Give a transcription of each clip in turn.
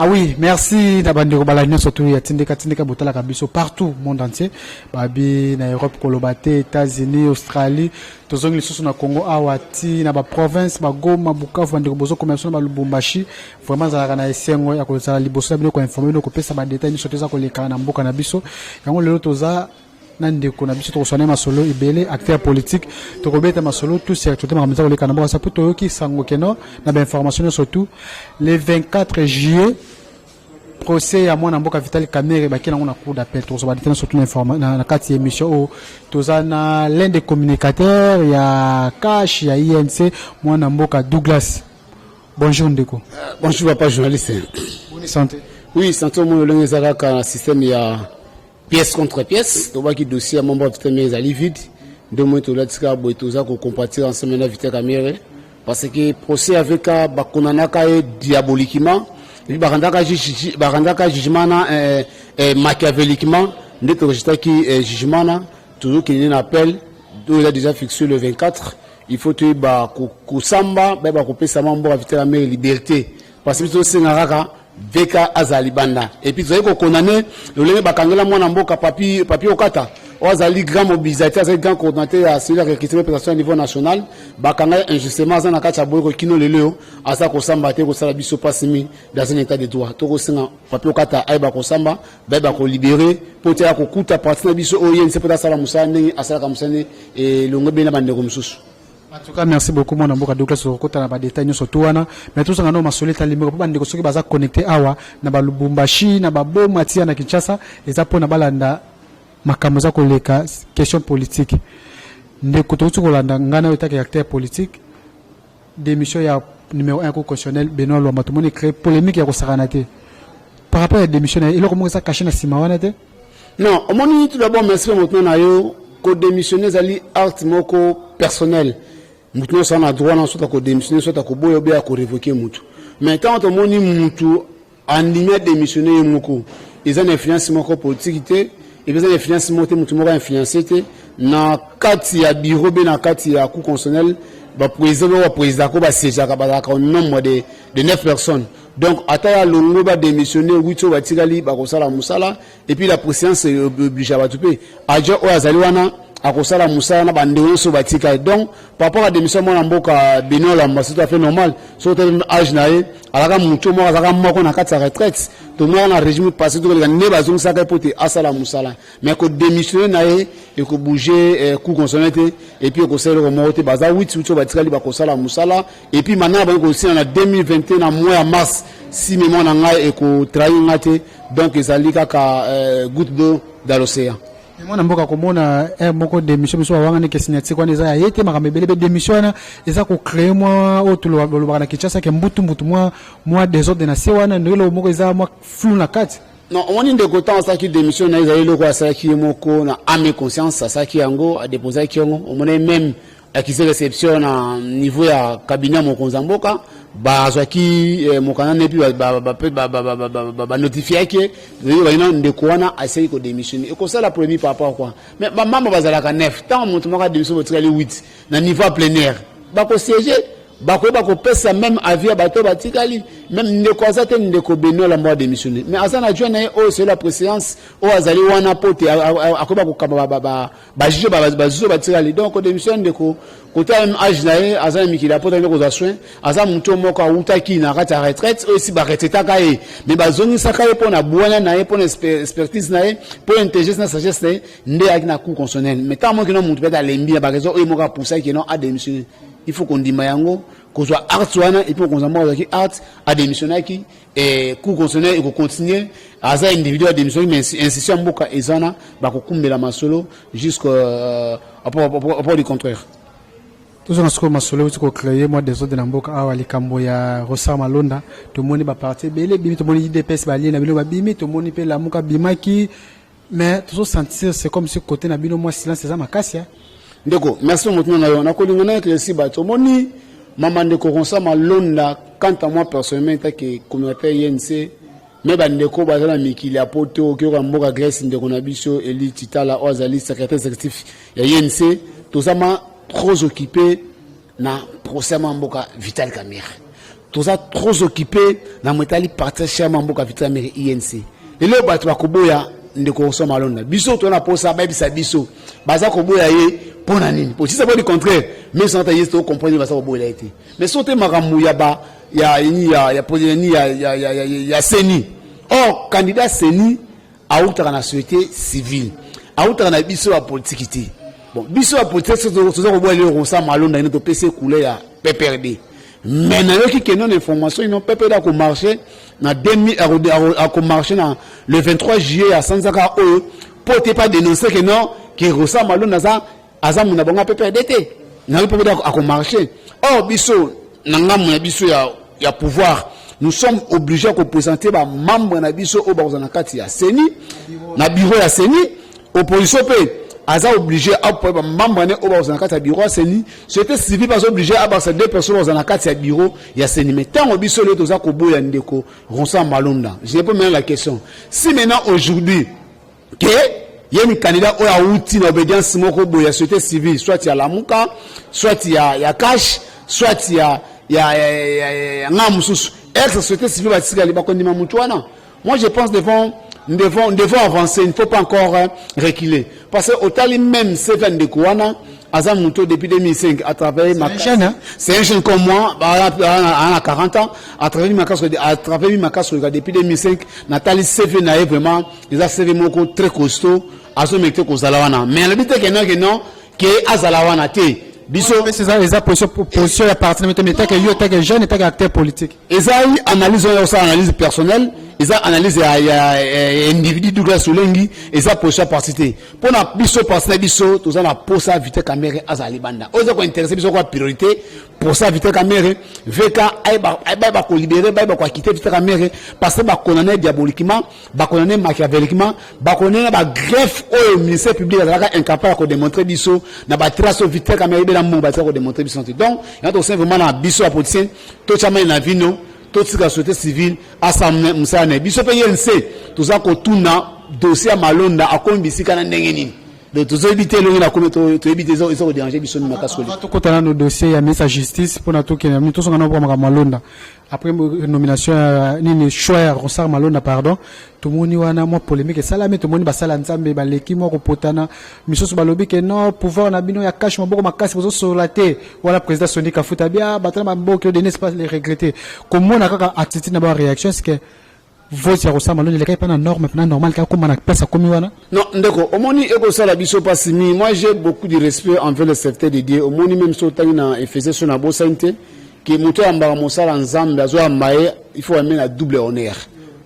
Ah oui, merci d'abandonner Balagnon surtout il y a Tindeka Botala Kabiso partout monde entier. Babi na Europe Kolobate, États-Unis, Australie, tous les sous na Congo Awati na ba province ba Goma Bukavu bandeko bozo commerçant ba Lubumbashi vraiment za na esengo ya ko za liboso bino ko informer no ko pesa ba détails ni sote za ko leka na mboka na biso. Yango lelo toza nandeko na biso to sone masolo ibele acteur politique to kobeta masolo tout c'est tout ma ko leka na mboka sa poto ki sango keno na ba information surtout le 24 juillet procès à moi Namboka Vital Kamerhe baki na cour d'appel to so détenir surtout l'information na kati émission tozana l'un des communicateurs ya Cash ya INC moi Namboka Douglas. Bonjour Ndeko. Bonjour papa journaliste. Bonne santé. Oui, santé mo le ngezaka système ya pièce contre pièce to baki dossier à Mambo Vital mais ali vide de moi to latika bo toza ko compatir ensemble na Vital Kamerhe parce que procès avec ba konanaka diaboliquement il barandaka jugement machiavéliquement ndeko résultat qui jugement toujours qu'il y a un appel il a déjà fixé le 24 il faut que ba kusamba ba ko pesa mambo aviter la mère liberté parce que tout c'est ngaka veka azalibanda et puis vous avez condamné le lenge bakangela mwana mboka papier okata Ozali grand mobilisateur, c'est grand coordinateur à celui qui est représenté au niveau national. Bakanga injustement dans la carte à boire kino leleo, asa ko samba te ko sala biso pasimi dans un état de droit. To ko singa papier kata ay ba ko samba, ba ko libérer pour te ko kuta partir biso oyen c'est pour sala musane asala ka musane et longo bena bande ko mususu. En tout cas, merci beaucoup, mon amboka Douglas, sur le na détails sur tout wana. Mais tout ça, on a masolé ta ligne, on a soki baza connecté awa, na ba Lubumbashi, na ba Bomatia, na Kinshasa, et ça pour na balanda makamoza koleka question politique. Ndeko to kolanda ngana yota acteur politique. Démission ya numéro 1 constitutionnel Benoît Lomba, tout le monde crée polémique ya ko saranate. Par rapport à la démission, il a comment ça caché na simawana te? Non, on m'a tout d'abord merci maintenant na yo ko démissionner zali acte moko personnel. Maintenant ça on a droit soit à démissionner soit à boyo bien à révoquer mutu. Mais quand on moni mutu en ligne démissionner moko, ils ont une influence moko politique et ils ont une influence moko mutu moko influencé na kati ya bureau be na kati ya coup constitutionnel ba président ko ba siège ka ba ka nombre de 9 personnes. Donc ataya longo ba démissionner wito ba tigali ba ko sala musala et puis la présidence est obligée à tout payer. Ajo o azali wana akosala musala na bandeko so batika donc par rapport à démission mon mboka Benoît Lomba c'est tout à fait normal surtout âge nae alaka mucho mo azaka moko na kati ya retraite to mo na régime passé to ne bazong saka pote asala musala mais ko démissionner nae et ko bouger coup constitutionnel et puis ko sala ko mote baza 8 so batika li ba ko sala musala et puis maintenant ba ko aussi en 2021 na mois de mars si mémoire na ngai et ko trahir ngate donc ezali kaka goutte d'eau dans l'océan. Moi namboka komona moko démission so wanga ne kesinati kwa neza yete makamebele démission na eza ko créer moi otulo lobaka na Kinshasa ke mbutu moi désordre na sewana ndelo moko eza moi flou na kati. Non, on est de côté ça qui démission na ezali loko ça qui moko na ame conscience ça qui yango a déposer qui yango on est même accusé réception na niveau ya cabinet moko nzamboka bazwaki mokana ne puis ba notifier que le ndeko wana essaye ko démissionner et ko ça la première par rapport quoi mais maman bazala ka 9 tant mon moko démission votre 8 na niveau plein air ba ko siéger ba ko pesa même avis bato batikali même ndeko azate ndeko Benoît Lomba démissionner mais azana joine o c'est la préséance o azali wana pote akoba ko kaba ba juge ba zuzo batikali donc ko démissionner ndeko côté même âge nae azana mikila pote ndeko za soin azana muto moko utaki na kati ya retraite aussi ba retraite kae mais bazongi sakaye pona bwana nae pona expertise nae pona intelligence na sagesse nae nde akina coup constitutionnel mais tant moi que non muto beta lembi ba raison o moka pousser que non a démissionner il faut qu'on dise yango qu'on soit art et puis qu'on s'en qui art à démissionner qui et coup constitutionnel et qu'on continue à ça individuel à démissionner mais institution mboka ezana ba ko kumbela masolo jusqu'à rapport du contraire. Tout ça nous masolo ko créer moi des autres na mboka awa likambo ya Rosa Malonda to moni ba parti bele bimi to moni IDPS ba li na bino ba bimi to moni pe la muka bimaki mais toujours sentir c'est comme si côté na bino moi silence ça makasia. Ndeko merci maintenant na yo na ko lingana que si ba to moni maman ndeko Rosa Malonda quant à moi personnellement tant que communautaire INC mais ba ndeko bazala mikili apoto ki ko mboka Grèce ndeko na biso Eli Titala ozali secrétaire exécutif ya INC tout ça trop occupé na procès mboka Vital Kamerhe tous ça trop occupé dans metali partir chez Mamboka Vitra Mairie INC. Les lots bat bakoboya ndeko Rosa Malonda. Biso to na posa ba bisa biso. Baza koboya ye pona nini. Pour si ça pas du contraire, mais sans tailler to comprendre baza koboya été. Mais sote makamu ya ba ya Seni. Or candidat Seni a outra na société civile. A outra na biso a politique. Bon, biso a politique to za koboya le Rosa Malonda ino to PC coulé ya PPRD. Mais dans le information, ils n'ont pas pu marcher dans le 23 juillet à Sanzaka pour ne pas dénoncer que non, que Rosa Malonda a mon abonnement PPRDT. N'a pas pu marcher. Or, biso, il y a pouvoir. Nous sommes obligés de présenter les membres de biso au Barzanakati à Seni, na bureau à Seni, opposition Aza obligé à pouvoir membre au Barzanakati bureau à Seni, c'était civil pas obligé à avoir ces deux personnes au Barzanakati bureau il y a Seni. Mais tant au biso le toza kobo ya ndeko Rosa Malonda. Je ne peux même la question. Si maintenant aujourd'hui que il y a un candidat au a outil d'obédience moko boya société civile, soit il y a Lamuka, soit il y a Cash, soit il y a Ngamusus. Ex-société civile va tirer les bakondima mutuana. Moi je pense nous devons avancer, il ne faut pas encore reculer. Parce que au tali même Seven de Kouana, Azam Mouto depuis 2005, à travers ma chaîne, c'est un jeune comme moi, à 40 ans, à travers ma casse depuis 2005, Nathalie Seven a vraiment, ils ont servi moko très costaud, à ce mec que Zalawana. Mais le but est que non, que Azalawana té. Biso, c'est ça, les position à partir de l'état que yo, t'es jeune, t'es acteur politique. Ils ont analyse personnelle, ils ont analyse individu du gars Solengi, ils ont position partité. Pour la biso partité biso, tous on a posé vite caméra à Zalibanda. Aux autres intéressés biso quoi priorité pour ça vite caméra. VK aïba ko libérer, aïba ko quitter vite caméra parce que ba condamner diaboliquement, ba condamner machiavéliquement, ba condamner ba greffe au ministère public là incapable de démontrer biso na ba trace vite caméra be la mon ba ko démontrer biso. Donc il y a aussi vraiment na biso à politicien, tout ça mais na vino toute la société civile assemblée musane biso pe yense tout ça ko tuna dossier Malonda akombisika na ndenge nini de tous éviter le na kometo to éviter ils ont déranger biso na kasoli to kotana no dossier ya ministre justice pour na to kena mi to songa no pour Malonda après nomination nini choix Rosa Malonda pardon tout moni wana mo polémique ça la mais tout moni ba sala nzambe ba leki mo ko potana misoso balobi ke non pouvoir na bino ya cash maboko makasi bozo solaté wala président Soni Kafuta bia batana maboko de n'est pas les regretter comment na kaka attitude na ba réaction c'est que vote ya Rosa Malonda les pas na norme pas normal ka comme na pesa comme wana non ndeko omoni eko sala biso pasimi moi j'ai beaucoup de respect envers le secteur de Dieu omoni même so tangina effacer son abo sainte que moto amba mosala nzambe azo amaye il faut amener la double honneur.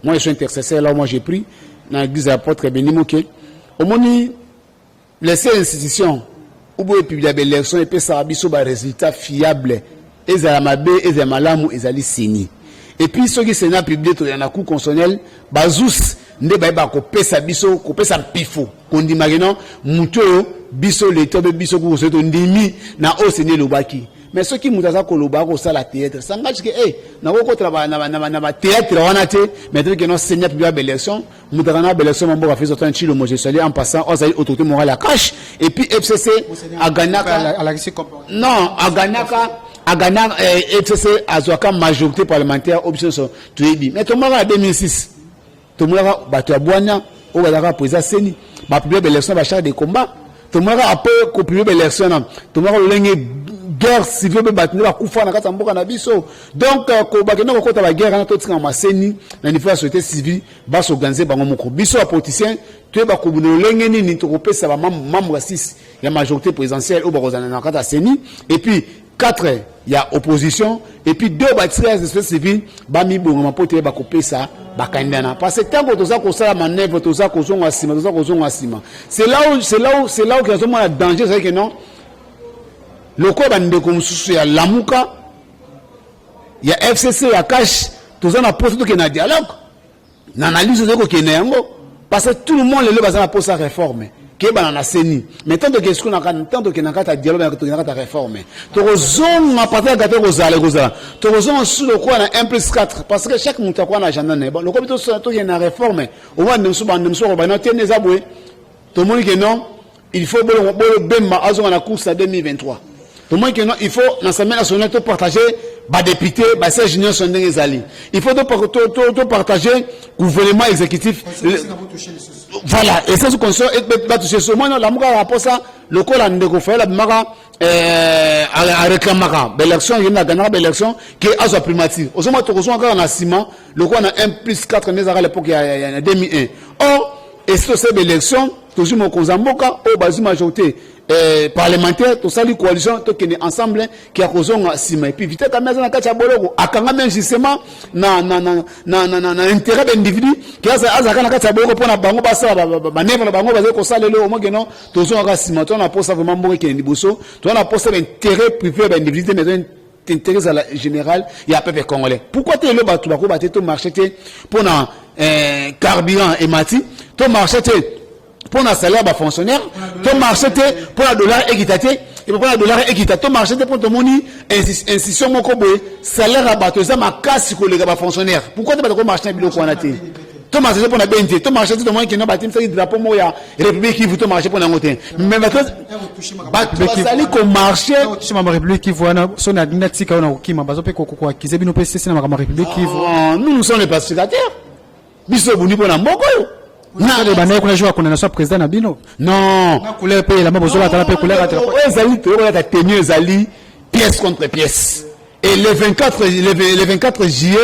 Moi je suis intercesseur là moi j'ai pris dans l'église apôtre Benimoke omoni les institutions ou boye publier l'élection et puis ça biso ba résultat fiable ezala mabe ezala malamu ezali seni. Et puis ceux qui sénat publié to yana coup constitutionnel bazous nde ba ko pesa biso ko pesa pifo kondi mageno muto biso l'état de biso ko so to ndimi na o seni lobaki. Mais ceux qui mutaza ko loba ko sala théâtre sanga que na ko travailler na théâtre wana te mais que non sénat publié l'élection mutaka na élection mambo ka faire un chilo mo je salue en passant on a autorité morale à cash et puis FCC a gagné non a gagné FCC a zoaka majorité parlementaire option so tuebi mais to mara 2006 to mara bato abwana o bazaka président Seni ba publier l'élection ba charge de combat to mara après ko publier l'élection to mara lenge guerre civile battre ba kufa na kata mboka na biso donc ko bakena ko kota ba guerre na to tika ma Seni na niveau de société civile ba s'organiser bango moko biso a politicien to ba ko lenge nini to ko pesa ba membre 6 ya majorité présidentielle au bakozana na kata Seni et puis 4 il y a opposition et puis 2 bâtiments de société civile ba mi bongo mapote ba ko pesa ba kandana parce que tant que to ça ko sala manœuvre to ça ko zonga sima c'est là où qu'il y a vraiment un danger c'est que non le quoi bande comme sous ya Lamuka il y a FCC ya cash tout ça na poste que na dialogue na analyse de ko kenengo parce que tout le monde le bazana pour sa réforme que banana Seni mais tant que ce qu'on a tant que na kata dialogue na kata réforme to zone na partir gâteau rozala to zone sur le quoi na 1+4 parce que chaque monde quoi na agenda ne bon le quoi to y na réforme au moins nous so ba na tenez aboué to moni que non il faut bolo bemba azo na course à 2023 tout le monde que non il faut dans semaine nationale to partager député, ces juniors sont des alliés. Il faut tout partager gouvernement exécutif. Voilà, et ça, c'est qu'on va toucher ce moment. La mouka rapport ça, le col a négocié la mara à réclamer l'élection, il y a une élection qui est à sa primature. Au moment où on a encore un ciment, le col a 1+4 mais à l'époque il y a 2001. Or, et c'est cette élection, toujours mon Konzamboka, au bas majorité parlementaire, tout ça, les coalitions, tout qui est ensemble, qui a causé un ciment. Et puis, vite, quand même, on a boloko, à quand même, justement, na intérêt d'individu, qui a un boloko pour la bango, bassa, manèvre, la bango, basé, qu'on s'allait au moins, non, tout ça, on a ciment, on a posé vraiment mourir qui est niboso, on a posé l'intérêt privé d'individu, mais t'intéresse à la générale, il y a peu de Congolais. Pourquoi tu es là, tu vas combattre ton marché pour un carburant et mati, ton marché pour un salaire de fonctionnaire, ton marché pour un dollar équitatif, et pour un dollar équitatif, ton marché pour ton moni, institution mon kobo, salaire à battre, ça m'a cassé que les gars fonctionnaires. Pourquoi tu vas pas marcher un billet qu'on a été? Ton marché pour la BNT, ton marché tout le monde qui n'a pas été fait drapeau moya, République qui vous ton marché pour la montée. Mais maintenant, basali qu'on marché. Tu m'as République qui voit son adinatique on a qui m'a basé pour quoi qui s'est bien opéré c'est la République qui voit. Nous sommes les pacificateurs. Biso buni pour la moko. Na les banais qu'on a joué qu'on a soit président na bino. Non. Na couleur pays la même besoin la paix couleur à la. Ezali to la tenue ezali pièce contre pièce. Et le 24 juillet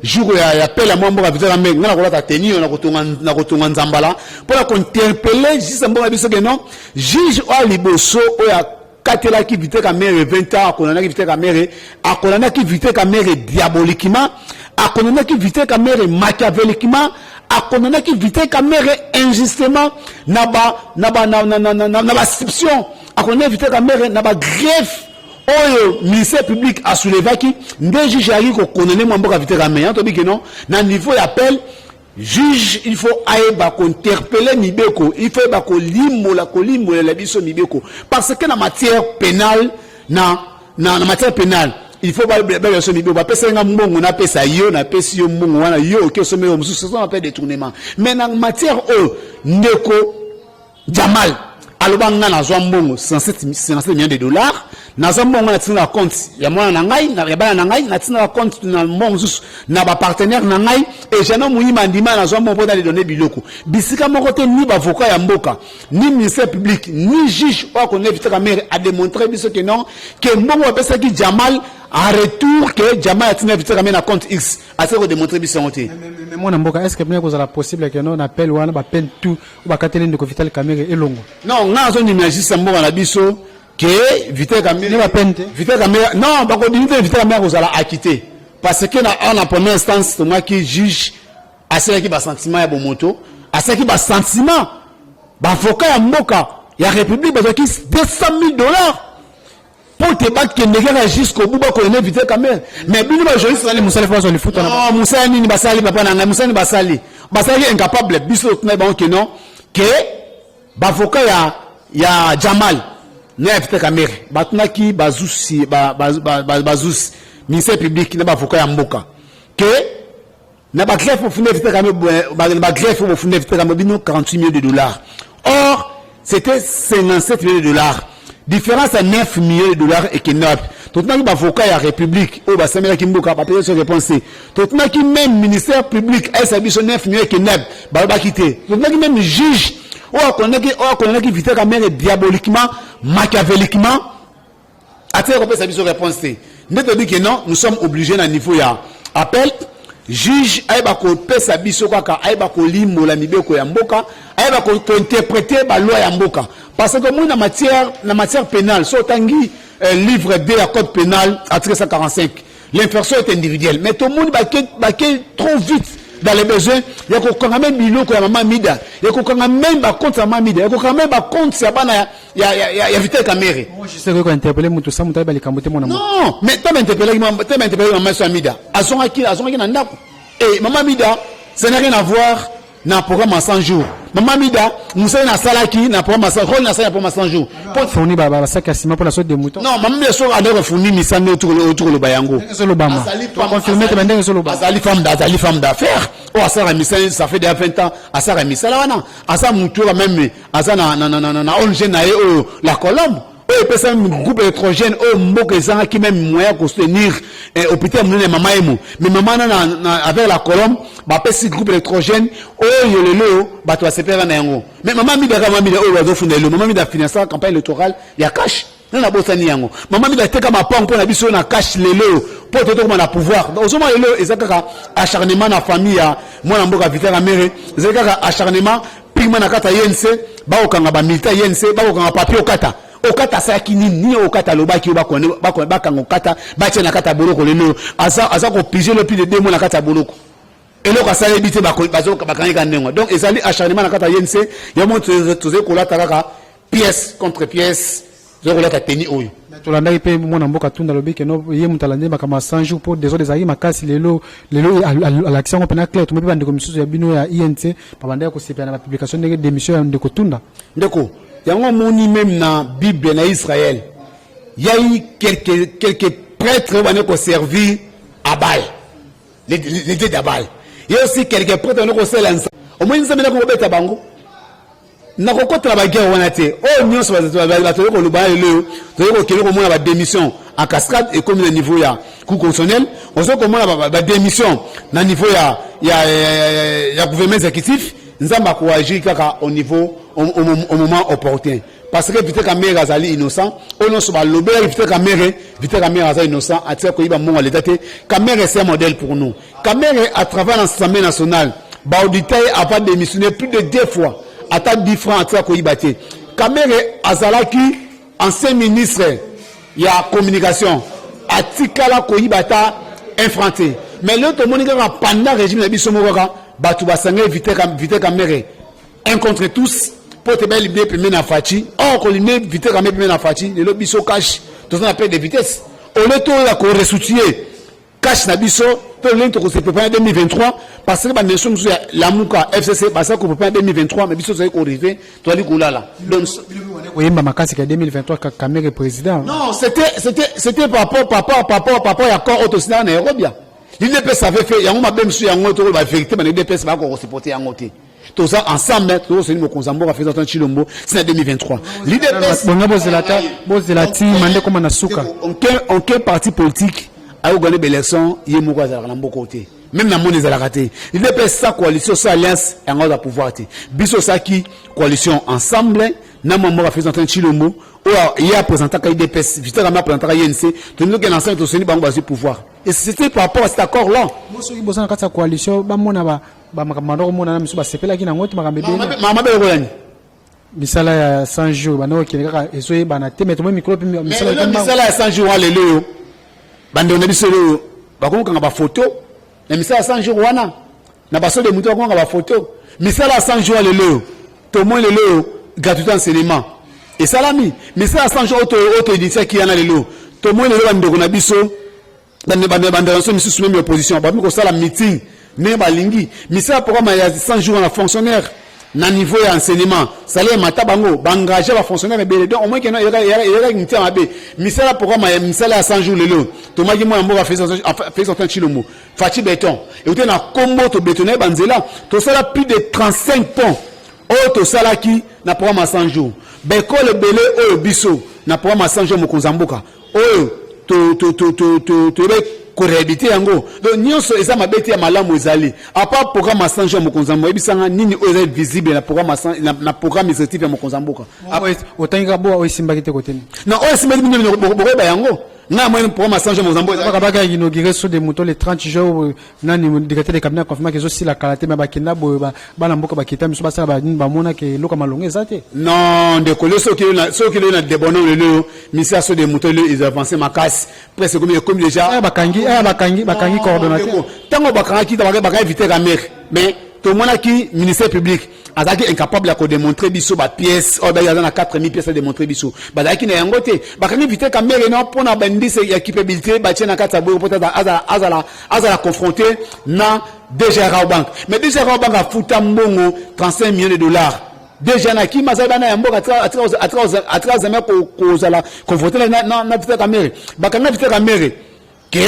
jour ya appel à membre à vitera mais na ko la tenue na kotonga nzambala pour la interpeller juste mbonga biso que non juge o liboso o ya katela ki vite kamere 20 ans akonana ki vite kamere akonana ki vite kamere diaboliquement akonana ki vite kamere machiavéliquement akonana ki vite kamere injustement na ba sception akonana vite kamere na ba greffe oyo ministère public a soulevé qui nde juge ali ko connaître mboka vite kamere to bi que non na niveau d'appel juge il faut aeba ko interpeller mibeko il faut ba ko limola la biso mibeko parce que na matière pénale na matière pénale il faut ba so mibeko ba pesa nga mbongo na pesa yo na pesa yo mbongo wana yo ke so me mususu ça appelle détournement mais na matière ndeko Jamal alobanga na zwa mbongo 57 millions de dollars na zwa mbongo na tina compte ya mwana na ngai na bana na ngai na tina compte na mbongo na ba partenaire na ngai et jana muima ndima na zwa mbongo dans les données biloko bisika moko te ni ba avocat ya mboka ni ministère public ni juge o ko nevite kamere a démontrer biso que non que mbongo pesa ki Jamal en retour que Jamal a tina vite kamere na compte X a se ko démontrer biso ngote mais mon mboka est-ce que bien que ça possible que non appel wana ba peine tout ou ba kateli ndiko vital kamere elongo non nga zo ni juste mboka na biso que vite kamere vite kamere non ba ko dinite vite kamere ko zala acquitté parce que na en première instance to moi qui juge a cela qui ba sentiment ya bomoto a cela qui ba sentiment ba avocat ya mboka ya république ba qui $200,000 pour te battre que négera jusqu'au bout ba ko éviter kamere mais bino ba juriste na musali fa so le foot na musali ni basali papa na musali basali incapable biso na ba que non que ba avocat ya Jamal na éviter kamere batuna ki bazusi bazus ministère public na ba avocat ya mboka que na ba greffe au fond éviter kamere ba greffe au fond éviter kamere bino $48 millions. Or c'était $57 millions. Différence à $9 millions et que noble. Tout le monde avocat à la République, au Bassamela Kimboka, pas payer sur réponse. Tout le monde qui même ministère public, elle s'habille sur 9 millions et que noble, bah quitter. Tout le monde qui même juge, ou qu'on qui vite kamere diaboliquement, machiavéliquement, à tel qu'on s'habille sur réponse. Mais tu dis que non, nous sommes obligés à un niveau ya appel. Juge aiba ko pesa biso kaka aiba ko limo la mibeko ya mboka aiba ko interpréter ba loi ya mboka parce que moi na matière pénale so tangi livre 2 à code pénal article 145 l'infraction est individuelle mais tout le monde ba trop vite dans les besoins il y a quand même biloko ya mama mida il y a quand même ba compte ya mama mida il y a quand même ba compte ya bana ya vite kamere moi je sais que interpeller mutu ça mutu ba likambote mona non mais tu m'interpeller mama so mida azonga ki na ndako et mama mida ça n'a rien à voir na programme en 100 jours mama mida musa na salaki na programme en 100 jours na ça pour 100 jours pour fournir ba sakasima pour la sorte de mouton non mama mida so adore fournir misano autour le bayango c'est le bama confirmer que bendeng c'est le bama azali femme d'affaires oh asara misano ça fait déjà 20 ans asara misala wana asa mutu même asa na ONG na la Colombe oyo pesa groupe électrogène oyo mboka ezanga qui même moyen de soutenir hôpital munene mama emo mais mama na avec la colombe ba pesi groupe électrogène oyo lelo bato ba sepera na yango mais mama midaka mama mida oyo bazo funda lelo mama mida financer campagne électorale ya cash na botani yango mama mida teka mapang pour na biso na cash lelo pour toto comme na pouvoir donc ozoma lelo ezaka acharnement na famille ya mwana mboka Vital Kamerhe ezaka acharnement pigma na kata yense ba okanga ba militaire yense ba okanga papier okata okata saki nini okata lobaki bakanga okata batie na kata boloko lelo aza ko piger le plus de 2 mois na kata boloko eloko asala ebite bakangika ndengo donc ezali acharnement na kata yense ya moto toze kolata kaka pièce contre pièce toze kolata teni oyo tolanda ipe mwana mboka tunda lobiki no ye mutalande makama 100 jours pour des autres makasi lelo à l'action pena clair to mbiba ndeko misusu ya bino ya INC babanda ko sepia na publication de démission ya ndeko tunda ndeko yango moni même na Bible na Israël il y a eu quelques prêtres qui ont servi à Baal les dieux d'Abal il y a aussi quelques prêtres qui ont servi au moins ils ont beta bango na kokota ba guerre wana te o nyonso ba to ko luba lelo to ko kele ko mona ba démission en cascade et comme le niveau ya cour constitutionnel on sait comment ba démission na niveau ya gouvernement exécutif nzamba ko agir kaka au niveau au moment opportun parce que Vital Kamerhe azali innocent on no so ba lobel Vital Kamerhe azali innocent atia ko iba monga l'état te Kamerhe c'est un modèle pour nous Kamerhe à travers l'Assemblée nationale ba auditeur a pas démissionné plus de 2 fois ata 10 francs atia ko iba te Kamerhe azalaki ancien ministre ya communication atikala ko ibata infranté mais l'autre monika pendant régime na biso mokoka batu basangé Vital Kamerhe un contre tous pour te bel libérer premier na fachi or ko libérer Vital Kamerhe premier na fachi le biso cash tout ça appelle de vitesse au lieu to la ko ressoutier cash na biso to le to ko se préparer 2023 parce que ba nation ya Lamuka FCC ba ça ko préparer 2023 mais biso ça ko arriver to ali kulala donc oyemba makasi ka 2023 Kamerhe président non c'était par rapport ya corps autosina na Nairobi l'IDPS avait fait yango mabem su yango to ba vérité ba l'IDPS ba ko supporter yango te tout ça ensemble tout ça ni mo konzambo fait dans Chilombo c'est en 2023 l'IDPS bozela mande comme na suka aucun parti politique a gagné l'élection yemo ko za na mboko te même na moni za la raté l'IDPS sa coalition sa alliance yango za pouvoir te biso sa ki coalition ensemble na mambo ba fait dans Chilombo il y a présenté ka IDPS Vital Kamerhe présenté ka INC tout nous que ensemble to seni bango ba pouvoir et c'était par rapport à cet accord là moso ibosa na kata coalition ba mona ba makamando ko mona na miso ba sepela ki na ngoti makambe be mama be ko yani misala ya 100 jours bana okene kaka ezoye bana temeto mo micro misala ya 100 jours wale leo bande na biso leo ba ko kanga ba photo na misala ya 100 jours wana na baso de muto ko kanga ba photo misala ya 100 jours leo to mo leo gratuit enseignement et salami misala ya 100 jours auto édition ki yana leo to mo leo bande ko na biso bande so misusu même opposition ba mi ko sala meeting ne balingi misala programme ya 100 jours na fonctionnaire na niveau ya enseignement salaire matabango bangager ba fonctionnaire belé donc au moins que non il y a mabe misala programme ya misala ya 100 jours lelo to maki mo mbo ba fait sortir Chilombo fati béton et on a combo to bétonner banzela to sala plus de 35 ponts auto sala ki na programme 100 jours beko le belé o biso na programme 100 jours mo konzamboka o to ko réhabiliter yango donc nyonso eza mabeti ya malamu ezali à part programme 100 jours mokonzambo ebisanga nini oza visible na programme na programme exécutif ya mokonzamboka otanga bo oisimbaki te côté na oisimbaki bino bokoba yango na moyen programme 100 jours mokonzambo baka inauguré sur des moutons les 30 jours nani directeur de cabinet confirmé que aussi la qualité mais bakina bo bana mboka bakita miso basala ba mona ke loka malonga ezate non de coller ceux qui na débonner le misia sur des moutons ils avancent ma casse presque comme déjà bakangi coordonnateur tango bakangi baka Vital Kamerhe mais tout le monde qui ministère public azaki incapable de démontrer biso ba pièces o ba na 4000 pièces à démontrer biso bazaki na yangote bakangi Vital Kamerhe non pour na bandise ya capacité ba tiena kata boyo peut-être azala confronté na DG Raobank mais DG Raobank a futa mbongo 35 millions de dollars déjà na ki mazaba na yamboka atra zama ko zala confronté na Vital Kamerhe bakanga Vital Kamerhe que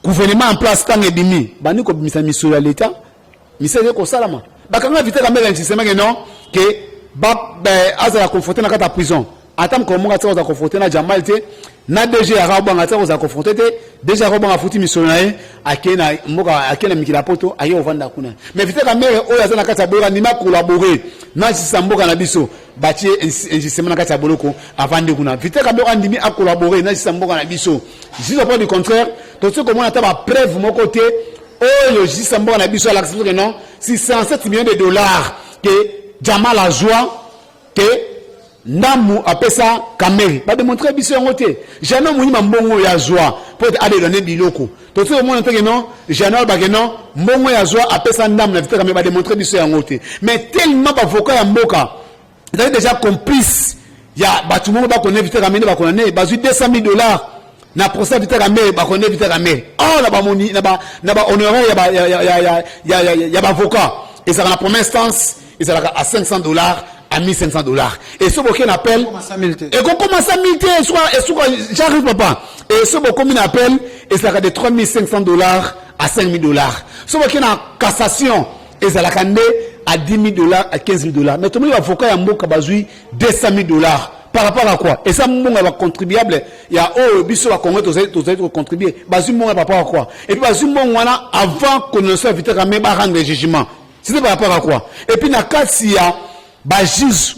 gouvernement en place tant ebimi bani ko bimisa miso ya l'état misere ko salama bakanga Vital Kamerhe insistement que non que azala confronté na kata prison attends comment on va confronter na Jamal te na DG arabanga on va confronter te déjà arabanga futi missionnaire akena mboka akena mikila poto ayo ovanda kuna mais vite ka mère oyo azana kata boka ni ma collaborer na sisamboka na biso bati injustement na kata boloko avant de kuna vite ka mère andimi a collaborer na sisamboka na biso jusqu'au point du contraire to ce comment ata ba preuve mon côté oyo sisamboka na biso la que non 607 millions de dollars que Jamal a joie que Namu apesa Kameri ba démontrer biso ngote jana muni mbongo ya joie pour aller donner biloko to tout le monde entend que non jana ba que non mbongo ya joie apesa Namu na vite Kameri ba démontrer biso ngote mais tellement ba voka ya mboka ils étaient déjà complices ya batu mo ba connaître vite Kameri ba connaître ba 200 000 $ na procès vite Kameri ba connaître vite Kameri oh na ba moni na ba honoraire ya ba avocat et ça dans la première instance ils sont à $500 à $1,500 et ce qu'on appelle et qu'on commence à militer et j'arrive papa et ce qu'on appelle et ça de $3,500 à $5,000 ce qu'on a cassation et ça la candé à $10,000 à $15,000 mais tout le monde avocat ya mboka bazui $200,000 par rapport à quoi et ça mon va contribuable il y a oh biso va Congo contribuer bazui mon par rapport à quoi et puis bazui mon wana avant qu'on ne soit vite ramé ba rendre jugement c'était par rapport à quoi et puis na kasi ya bazus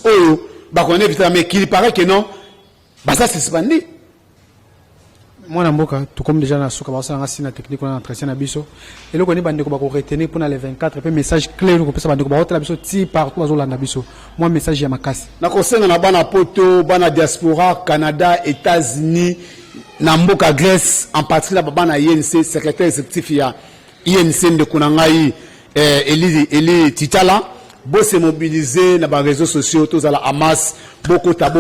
oyo ba connaît vite mais qu'il paraît que non bah ça c'est suspendé moi na mboka tout comme déjà na suka ba ça na technique on a entretien na biso et le connaît bande ko ba ko retenir pour les 24 et puis message clé ko pesa bande ko ba hotela biso ti partout bazolanda biso moi message ya makasi na ko senga na bana poto bana diaspora Canada États-Unis na mboka Grèce en particulier bana INC secrétaire exécutif ya INC de kunangai Eli Titala bo se mobiliser na ba réseaux sociaux tous à la Hamas bokota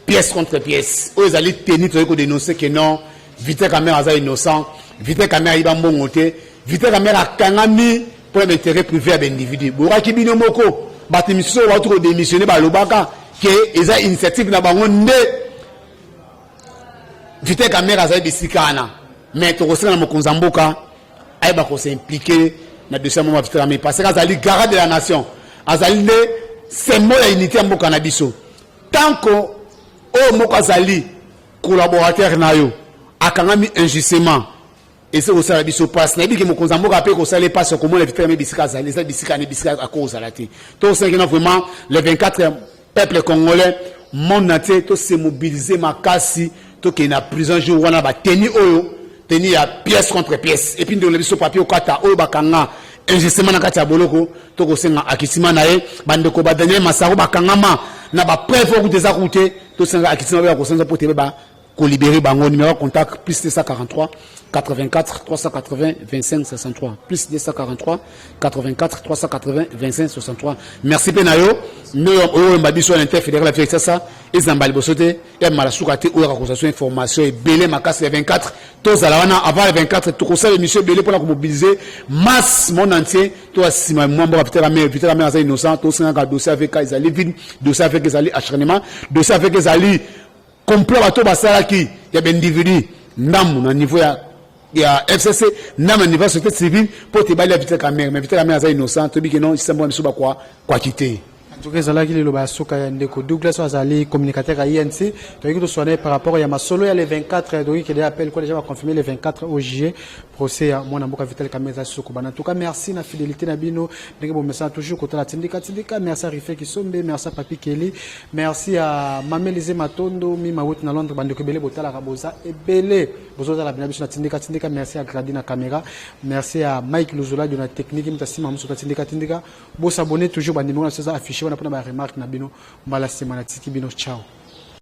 pièce contre pièce aux ali tenir to ko dénoncer que non vite caméra za innocent vite caméra iba mbongote vite caméra kangami pour l'intérêt privé à l'individu boraki bino moko batimiso wa to démissionner ba lobaka que eza initiative na bango nde vite caméra za bisikana mais to ko na mokonza mboka ay ba ko s'impliquer na dossier moment vite caméra parce que azali garant de la nation azali ne c'est moi la unité mboka na biso tant que o mokazali collaborateur nayo akangami injustement et c'est aussi la biso passe na biki mokonza mboka pe ko sala passe comment les vitamines bisika zali ça bisika à cause à la tête tout ça vraiment les 24 peuples congolais monde entier tout se mobiliser makasi tout qui na prison jour wana ba teni oyo teni ya pièce contre pièce et puis dans le biso papier okata oyo bakanga injustement na kati ya boloko to ko senga akisima na ye bande ko ba Daniel Masaro bakangama na ba preuve ko déjà routé to senga akisima ba ko senga pour te ba ko libérer bango numéro contact plus 243 84 380 25 63 plus 243 84 380 25 63 merci penayo no o mbabiso l'interfédéral la fait ça ezambali bosote et malasukate ou accusation information et belé makasi 24 tous à la wana avant les 24 tout ça l'émission belé pour la mobiliser masse monde entier to asima mwamba peut-être la mère ça innocent to senga dossier avec Ezali vide dossier avec Ezali acharnement dossier avec Ezali complot bato basala ki ya individu ndamu na niveau ya FCC ndam na niveau société civile pour te bali vite caméra mais vite la mère ça innocent to bi que non isambo miso ba quoi quitter en tout cas zalaki le ba soka ya ndeko Douglas Azali communicateur à INC donc to soigner par rapport à ma solo ya les 24 donc qui appelle quoi déjà va confirmer les 24 au juillet procès à mon amboka vital caméra soko bana en tout cas merci na fidélité na bino ndenge bon message toujours côté la tindika merci à Rifé Kisombe merci à Papi Kelly merci à Mamelise Matondo mi mawut na Londres bande ko belé botala kaboza et belé bozoza la bina biso na tindika merci à Gradina caméra merci à Mike Luzola de la technique mtasima muso tindika bo s'abonner toujours bande mo na ça affiché on a pas ma remarque na bino mbala semana tiki bino ciao.